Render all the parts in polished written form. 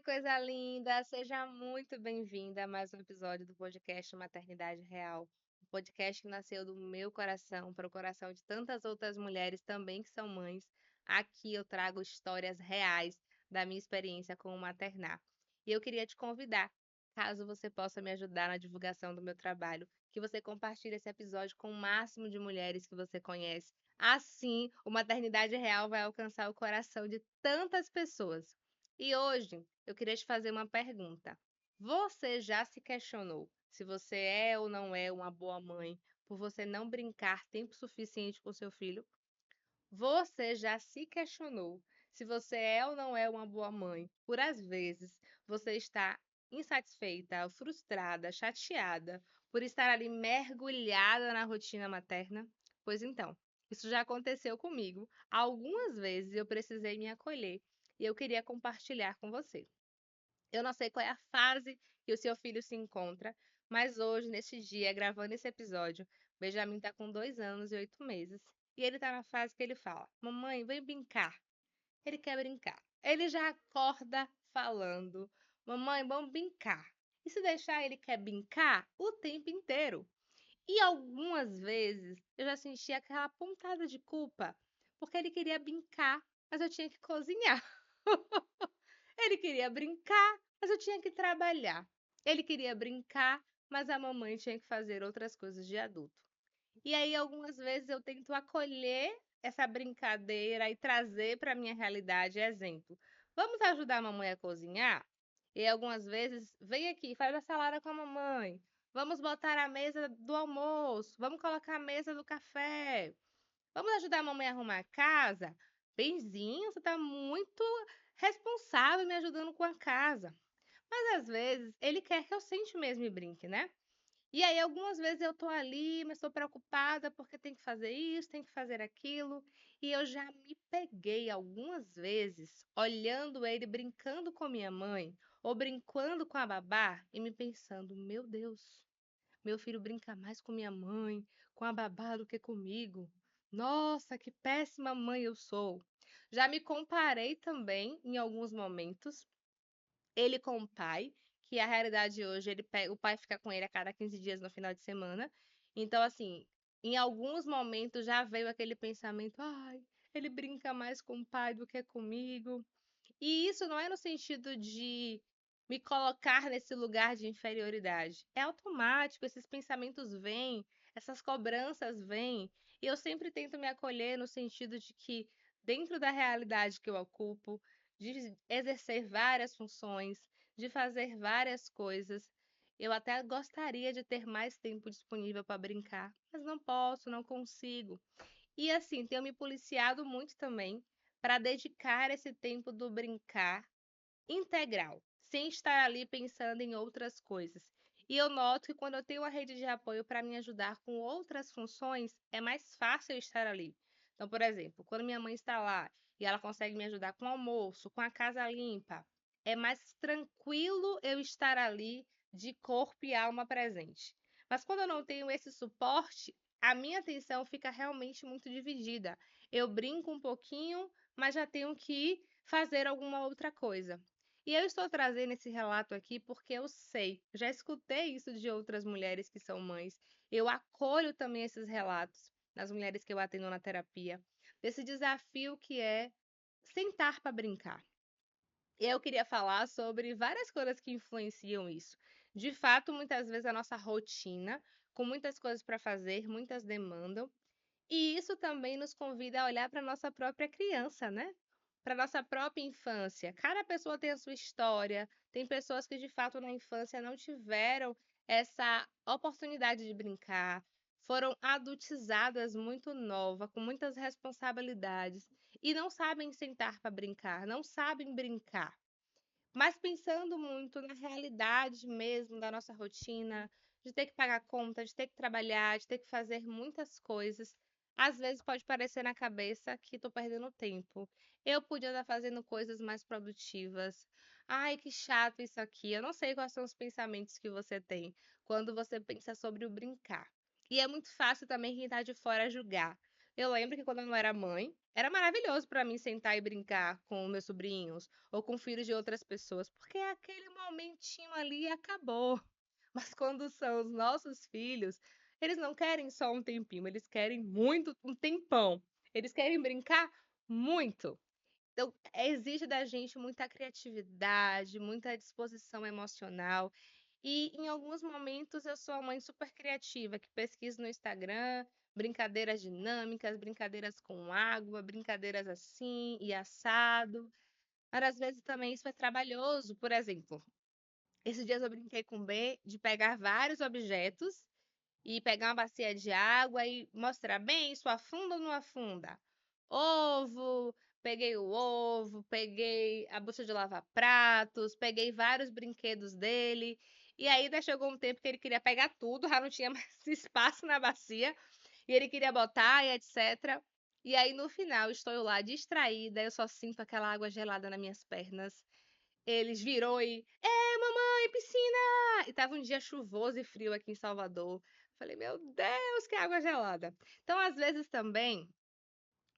coisa linda! Seja muito bem-vinda a mais um episódio do podcast Maternidade Real. Um podcast que nasceu do meu coração para o coração de tantas outras mulheres também que são mães. Aqui eu trago histórias reais da minha experiência com o maternar. E eu queria te convidar, caso você possa me ajudar na divulgação do meu trabalho, que você compartilhe esse episódio com o máximo de mulheres que você conhece. Assim, o Maternidade Real vai alcançar o coração de tantas pessoas. E hoje eu queria te fazer uma pergunta. Você já se questionou se você é ou não é uma boa mãe por você não brincar tempo suficiente com seu filho? Você já se questionou se você é ou não é uma boa mãe por às vezes você estar insatisfeita, frustrada, chateada por estar ali mergulhada na rotina materna? Pois então, isso já aconteceu comigo. Algumas vezes eu precisei me acolher e eu queria compartilhar com você. Eu não sei qual é a fase que o seu filho se encontra, mas hoje, neste dia, gravando esse episódio, Benjamin está com 2 anos e 8 meses. E ele está na fase que ele fala: Mamãe, vem brincar. Ele quer brincar. Ele já acorda falando: Mamãe, vamos brincar. E se deixar, ele quer brincar o tempo inteiro. E algumas vezes eu já senti aquela pontada de culpa, porque ele queria brincar, mas eu tinha que cozinhar. Ele queria brincar, mas eu tinha que trabalhar. Ele queria brincar, mas a mamãe tinha que fazer outras coisas de adulto. E aí, algumas vezes, eu tento acolher essa brincadeira e trazer para a minha realidade exemplo. Vamos ajudar a mamãe a cozinhar? E algumas vezes, vem aqui, faz a salada com a mamãe. Vamos botar a mesa do almoço. Vamos colocar a mesa do café. Vamos ajudar a mamãe a arrumar a casa? Benzinho, você está muito responsável me ajudando com a casa. Mas às vezes ele quer que eu sente mesmo e brinque, né? E aí algumas vezes eu tô ali, mas estou preocupada porque tem que fazer isso, tem que fazer aquilo. E eu já me peguei algumas vezes olhando ele brincando com minha mãe ou brincando com a babá e me pensando, meu Deus, meu filho brinca mais com minha mãe, com a babá do que comigo. Nossa, que péssima mãe eu sou. Já me comparei também em alguns momentos, ele com o pai, que a realidade hoje, o pai fica com ele a cada 15 dias no final de semana. Então, assim, em alguns momentos já veio aquele pensamento, ai, ele brinca mais com o pai do que comigo. E isso não é no sentido de me colocar nesse lugar de inferioridade. É automático, esses pensamentos vêm, essas cobranças vêm, e eu sempre tento me acolher no sentido de que, dentro da realidade que eu ocupo, de exercer várias funções, de fazer várias coisas, eu até gostaria de ter mais tempo disponível para brincar, mas não posso, não consigo. E assim, tenho me policiado muito também para dedicar esse tempo do brincar integral, sem estar ali pensando em outras coisas. E eu noto que quando eu tenho uma rede de apoio para me ajudar com outras funções, é mais fácil eu estar ali. Então, por exemplo, quando minha mãe está lá e ela consegue me ajudar com o almoço, com a casa limpa, é mais tranquilo eu estar ali de corpo e alma presente. Mas quando eu não tenho esse suporte, a minha atenção fica realmente muito dividida. Eu brinco um pouquinho, mas já tenho que fazer alguma outra coisa. E eu estou trazendo esse relato aqui porque eu sei, já escutei isso de outras mulheres que são mães. Eu acolho também esses relatos nas mulheres que eu atendo na terapia, desse desafio que é sentar para brincar. E eu queria falar sobre várias coisas que influenciam isso. De fato, muitas vezes a nossa rotina, com muitas coisas para fazer, muitas demandam, e isso também nos convida a olhar para a nossa própria criança, né? Para a nossa própria infância. Cada pessoa tem a sua história, tem pessoas que de fato na infância não tiveram essa oportunidade de brincar, foram adultizadas muito nova, com muitas responsabilidades e não sabem sentar para brincar, não sabem brincar. Mas pensando muito na realidade mesmo da nossa rotina, de ter que pagar conta, de ter que trabalhar, de ter que fazer muitas coisas, às vezes pode parecer na cabeça que estou perdendo tempo. Eu podia estar fazendo coisas mais produtivas. Ai, que chato isso aqui. Eu não sei quais são os pensamentos que você tem quando você pensa sobre o brincar. E é muito fácil também quem está de fora julgar. Eu lembro que quando eu não era mãe, era maravilhoso pra mim sentar e brincar com meus sobrinhos ou com filhos de outras pessoas, porque aquele momentinho ali acabou. Mas quando são os nossos filhos, eles não querem só um tempinho, eles querem muito um tempão. Eles querem brincar muito. Então, exige da gente muita criatividade, muita disposição emocional. E em alguns momentos eu sou uma mãe super criativa, que pesquisa no Instagram, brincadeiras dinâmicas, brincadeiras com água, brincadeiras assim e assado. Mas às vezes também isso é trabalhoso. Por exemplo, esses dias eu brinquei com o B de pegar vários objetos e pegar uma bacia de água e mostrar bem, isso afunda ou não afunda? Ovo, peguei o ovo, peguei a bucha de lavar pratos, peguei vários brinquedos dele. E aí ainda chegou um tempo que ele queria pegar tudo, já não tinha mais espaço na bacia, e ele queria botar e etc. E aí no final estou eu lá distraída, eu só sinto aquela água gelada nas minhas pernas. Eles virou e, mamãe, piscina! E tava um dia chuvoso e frio aqui em Salvador. Falei, meu Deus, que água gelada. Então, às vezes também,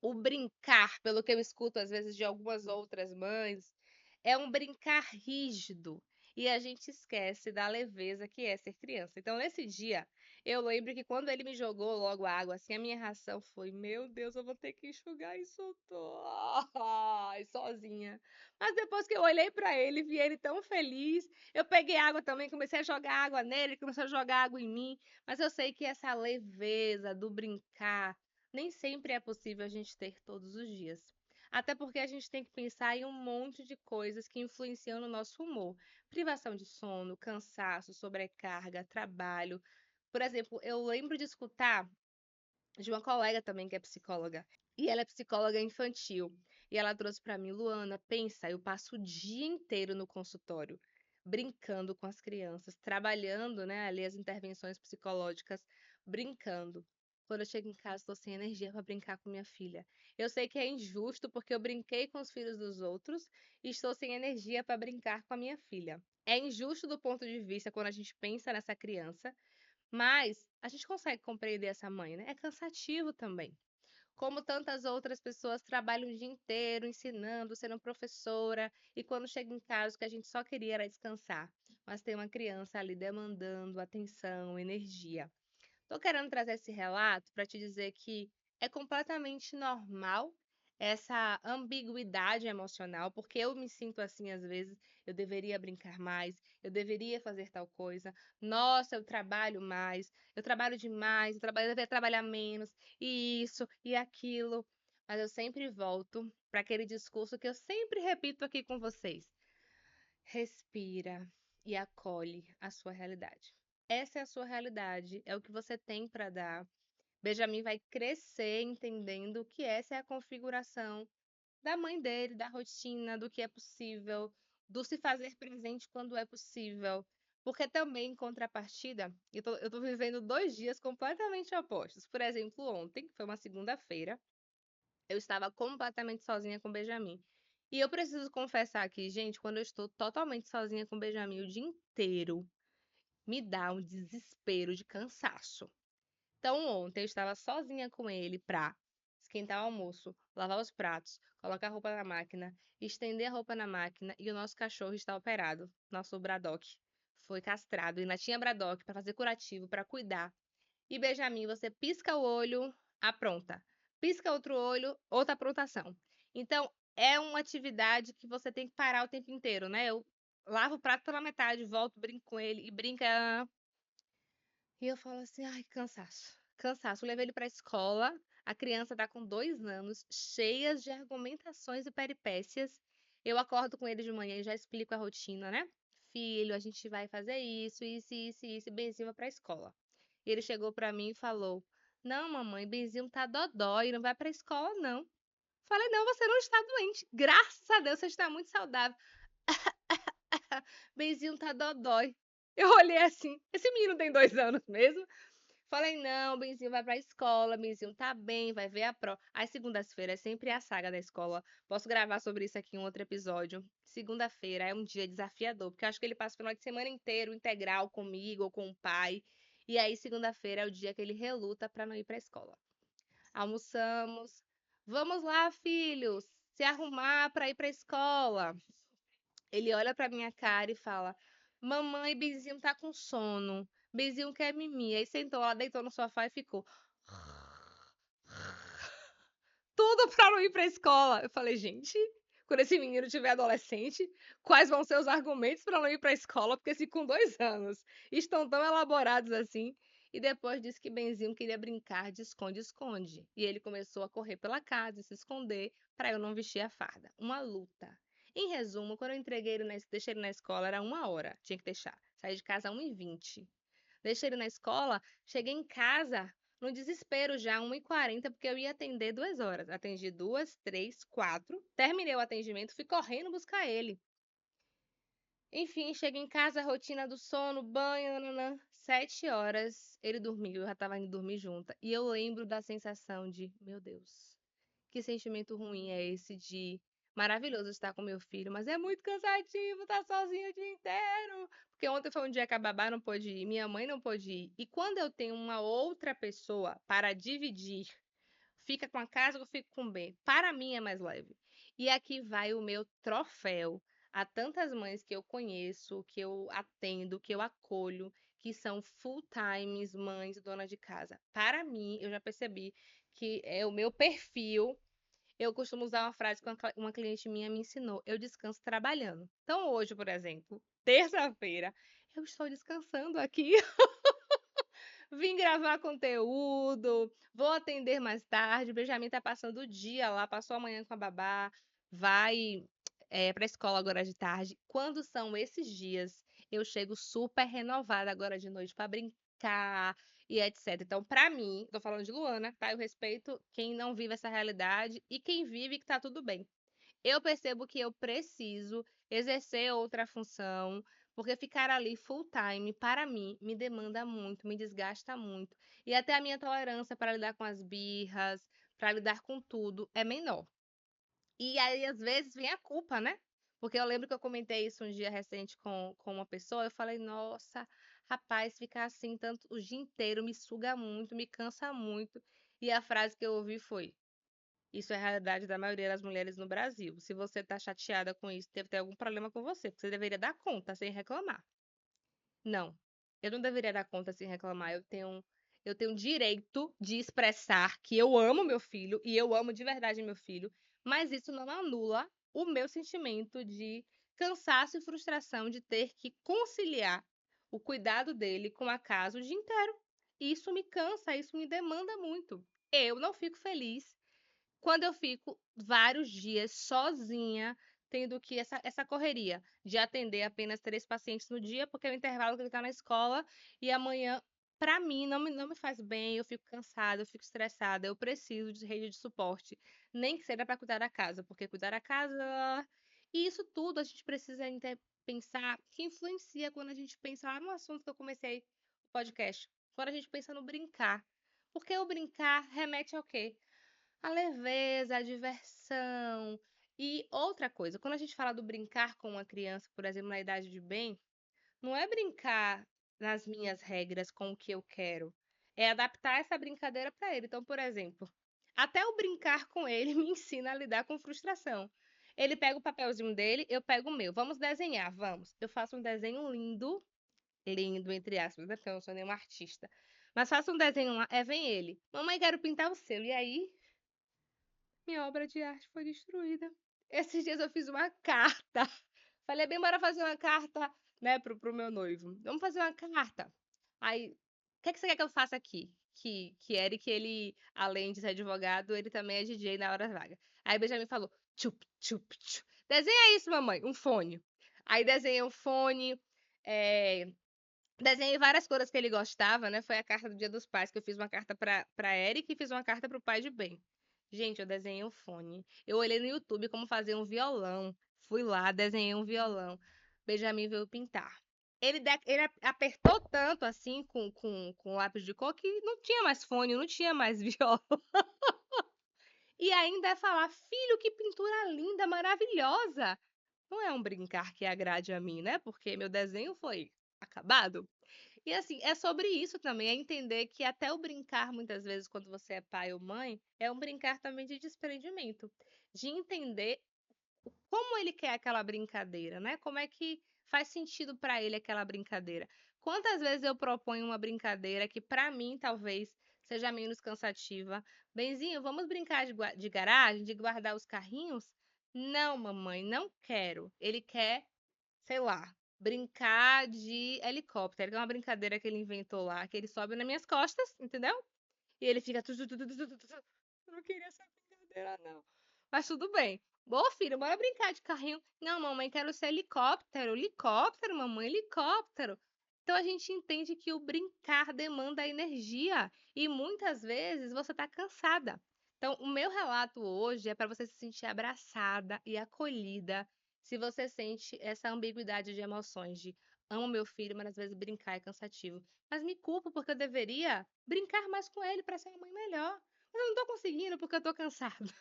o brincar, pelo que eu escuto às vezes de algumas outras mães, é um brincar rígido. E a gente esquece da leveza que é ser criança. Então, nesse dia, eu lembro que quando ele me jogou logo a água, assim, a minha reação foi: Meu Deus, eu vou ter que enxugar isso tudo. Ai, sozinha. Mas depois que eu olhei pra ele, vi ele tão feliz, eu peguei água também, comecei a jogar água nele, ele começou a jogar água em mim. Mas eu sei que essa leveza do brincar nem sempre é possível a gente ter todos os dias. Até porque a gente tem que pensar em um monte de coisas que influenciam no nosso humor. Privação de sono, cansaço, sobrecarga, trabalho. Por exemplo, eu lembro de escutar de uma colega também que é psicóloga. E ela é psicóloga infantil. E ela trouxe para mim, Luana, pensa, eu passo o dia inteiro no consultório, brincando com as crianças, trabalhando, né, ali as intervenções psicológicas, brincando. Quando eu chego em casa, estou sem energia para brincar com minha filha. Eu sei que é injusto porque eu brinquei com os filhos dos outros e estou sem energia para brincar com a minha filha. É injusto do ponto de vista quando a gente pensa nessa criança, mas a gente consegue compreender essa mãe, né? É cansativo também. Como tantas outras pessoas trabalham o dia inteiro ensinando, sendo professora, e quando chega em casa o que a gente só queria era descansar. Mas tem uma criança ali demandando atenção, energia. Tô querendo trazer esse relato para te dizer que é completamente normal essa ambiguidade emocional, porque eu me sinto assim às vezes, eu deveria brincar mais, eu deveria fazer tal coisa. Nossa, eu trabalho mais, eu trabalho demais, eu deveria trabalhar menos, e isso e aquilo. Mas eu sempre volto para aquele discurso que eu sempre repito aqui com vocês. Respira e acolhe a sua realidade. Essa é a sua realidade, é o que você tem para dar. Benjamin vai crescer entendendo que essa é a configuração da mãe dele, da rotina, do que é possível, do se fazer presente quando é possível. Porque também, em contrapartida, eu tô vivendo 2 dias completamente opostos. Por exemplo, ontem, que foi uma segunda-feira, eu estava completamente sozinha com o Benjamin. E eu preciso confessar aqui, gente, quando eu estou totalmente sozinha com o Benjamin o dia inteiro, me dá um desespero de cansaço. Então, ontem eu estava sozinha com ele pra esquentar o almoço, lavar os pratos, colocar a roupa na máquina, estender a roupa na máquina e o nosso cachorro está operado, nosso Braddock. Foi castrado, ainda tinha Braddock para fazer curativo, para cuidar. E Benjamin, você pisca o olho, apronta. Pisca outro olho, outra aprontação. Então, é uma atividade que você tem que parar o tempo inteiro, né? Eu lavo o prato pela metade, volto, brinco com ele e brinca. E eu falo assim, ai, cansaço. Cansaço. Eu levei ele pra escola, a criança tá com 2 anos, cheias de argumentações e peripécias. Eu acordo com ele de manhã e já explico a rotina, né? Filho, a gente vai fazer isso, e Benzinho vai pra escola. E ele chegou pra mim e falou: Não, mamãe, Benzinho tá dodói, não vai pra escola, não. Falei: Não, você não está doente. Graças a Deus, você está muito saudável. Benzinho tá dodói. Eu olhei assim: Esse menino tem 2 anos mesmo? Falei, não, o Benzinho vai pra escola, o Benzinho tá bem, vai ver a prova. As segundas-feiras é sempre a saga da escola. Posso gravar sobre isso aqui em um outro episódio. Segunda-feira é um dia desafiador, porque eu acho que ele passa o final de semana inteiro integral comigo ou com o pai. E aí, segunda-feira é o dia que ele reluta pra não ir pra escola. Almoçamos. Vamos lá, filhos, se arrumar para ir para a escola. Ele olha pra minha cara e fala: Mamãe, Benzinho tá com sono. Benzinho quer mimir. Aí sentou lá, deitou no sofá e ficou. Tudo pra não ir pra escola. Eu falei, gente, quando esse menino tiver adolescente, quais vão ser os argumentos pra não ir pra escola? Porque se com 2 anos estão tão elaborados assim. E depois disse que Benzinho queria brincar de esconde-esconde. E ele começou a correr pela casa e se esconder pra eu não vestir a farda. Uma luta. Em resumo, quando eu entreguei ele deixei ele na escola, era 1 hora. Tinha que deixar. Saí de casa 1h20. Deixei ele na escola, cheguei em casa no desespero já, 1h40, porque eu ia atender 2 horas. Atendi duas, três, quatro. Terminei o atendimento, fui correndo buscar ele. Enfim, cheguei em casa, rotina do sono, banho, nananã. 7 horas, ele dormiu, eu já tava indo dormir junto. E eu lembro da sensação de, meu Deus, que sentimento ruim é esse de maravilhoso estar com meu filho, mas é muito cansativo estar sozinho o dia inteiro. Porque ontem foi um dia que a babá não pôde ir, minha mãe não pôde ir. E quando eu tenho uma outra pessoa para dividir, fica com a casa ou fica com o B, para mim é mais leve. E aqui vai o meu troféu a tantas mães que eu conheço, que eu atendo, que eu acolho, que são full-times mães, dona de casa. Para mim, eu já percebi que é o meu perfil. Eu costumo usar uma frase que uma cliente minha me ensinou: eu descanso trabalhando. Então, hoje, por exemplo, terça-feira, eu estou descansando aqui. Vim gravar conteúdo, vou atender mais tarde. O Benjamin tá passando o dia lá, passou a manhã com a babá, vai para a escola agora de tarde. Quando são esses dias, eu chego super renovada agora de noite para brincar e etc. Então, para mim, tô falando de Luana, tá? Eu respeito quem não vive essa realidade e quem vive que tá tudo bem. Eu percebo que eu preciso exercer outra função, porque ficar ali full time, para mim, me demanda muito, me desgasta muito. E até a minha tolerância para lidar com as birras, para lidar com tudo, é menor. E aí, às vezes, vem a culpa, né? Porque eu lembro que eu comentei isso um dia recente com uma pessoa, eu falei, nossa, rapaz, ficar assim tanto o dia inteiro me suga muito, me cansa muito. E a frase que eu ouvi foi: isso é a realidade da maioria das mulheres no Brasil. Se você tá chateada com isso, deve ter algum problema com você, porque você deveria dar conta sem reclamar. Não, eu não deveria dar conta sem reclamar. Eu tenho direito de expressar que eu amo meu filho e eu amo de verdade meu filho, mas isso não anula o meu sentimento de cansaço e frustração de ter que conciliar o cuidado dele com a casa o dia inteiro. Isso me cansa, isso me demanda muito. Eu não fico feliz quando eu fico vários dias sozinha, tendo que essa correria de atender apenas 3 pacientes no dia, porque é o intervalo que ele está na escola, e amanhã, para mim, não me faz bem, eu fico cansada, eu fico estressada, eu preciso de rede de suporte, nem que seja para cuidar da casa, porque cuidar da casa. E isso tudo a gente precisa pensar que influencia quando a gente pensa lá no assunto que eu comecei o podcast, quando a gente pensa no brincar. Porque o brincar remete ao quê? A leveza, a diversão. E outra coisa, quando a gente fala do brincar com uma criança, por exemplo, na idade de bem, não é brincar nas minhas regras com o que eu quero. É adaptar essa brincadeira para ele. Então, por exemplo, até o brincar com ele me ensina a lidar com frustração. Ele pega o papelzinho dele, eu pego o meu. Vamos desenhar, vamos. Eu faço um desenho lindo, lindo, entre aspas, né? Porque eu não sou nenhuma artista. Mas faço um desenho lá, vem ele. Mamãe, quero pintar o seu. E aí, minha obra de arte foi destruída. Esses dias eu fiz uma carta. Falei, bem, bora fazer uma carta, né, pro meu noivo. Vamos fazer uma carta. Aí, o que é que você quer que eu faça aqui? Que Eric, ele, além de ser advogado, ele também é DJ na hora vaga. Aí Benjamin falou, tchup, tchup, tchup. Desenha isso, mamãe, um fone. Aí desenhei um fone, é, desenhei várias cores que ele gostava, né? Foi a carta do Dia dos Pais, que eu fiz uma carta pra Eric e fiz uma carta pro pai de bem. Gente, eu desenhei um fone. Eu olhei no YouTube como fazer um violão. Fui lá, desenhei um violão. Benjamin veio pintar. Ele apertou tanto assim com lápis de cor que não tinha mais fone, não tinha mais violão. E ainda é falar, filho, que pintura linda, maravilhosa. Não é um brincar que agrade a mim, né? Porque meu desenho foi acabado. E assim, é sobre isso também, é entender que até o brincar, muitas vezes, quando você é pai ou mãe, é um brincar também de desprendimento, de entender como ele quer aquela brincadeira, né? Como é que faz sentido para ele aquela brincadeira? Quantas vezes eu proponho uma brincadeira que para mim talvez seja menos cansativa? Benzinho, vamos brincar de garagem, de guardar os carrinhos? Não, mamãe, não quero. Ele quer, sei lá, brincar de helicóptero, que é uma brincadeira que ele inventou lá, que ele sobe nas minhas costas, entendeu? E ele fica. Eu não queria essa brincadeira, não. Mas tudo bem. Boa, filho, bora brincar de carrinho. Não, mamãe, quero ser helicóptero. Helicóptero, mamãe, helicóptero. Então a gente entende que o brincar demanda energia e muitas vezes você está cansada. Então, o meu relato hoje é para você se sentir abraçada e acolhida. Se você sente essa ambiguidade de emoções, de amo meu filho, mas às vezes brincar é cansativo. Mas me culpo porque eu deveria brincar mais com ele para ser uma mãe melhor. Mas eu não tô conseguindo porque eu tô cansada.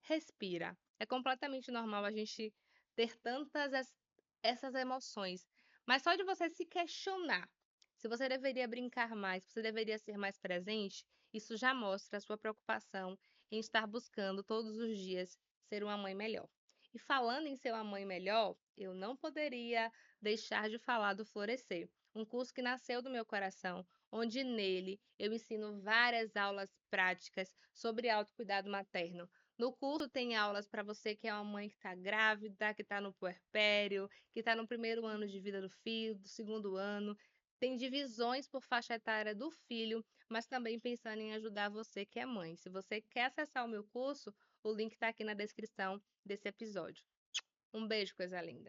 Respira. É completamente normal a gente ter essas emoções. Mas só de você se questionar se você deveria brincar mais, se você deveria ser mais presente, isso já mostra a sua preocupação em estar buscando todos os dias ser uma mãe melhor. E falando em ser uma mãe melhor, eu não poderia deixar de falar do Florescer, um curso que nasceu do meu coração, onde nele eu ensino várias aulas práticas sobre autocuidado materno. No curso tem aulas para você que é uma mãe que está grávida, que está no puerpério, que está no primeiro ano de vida do filho, do segundo ano. Tem divisões por faixa etária do filho, mas também pensando em ajudar você que é mãe. Se você quer acessar o meu curso, o link está aqui na descrição desse episódio. Um beijo, coisa linda.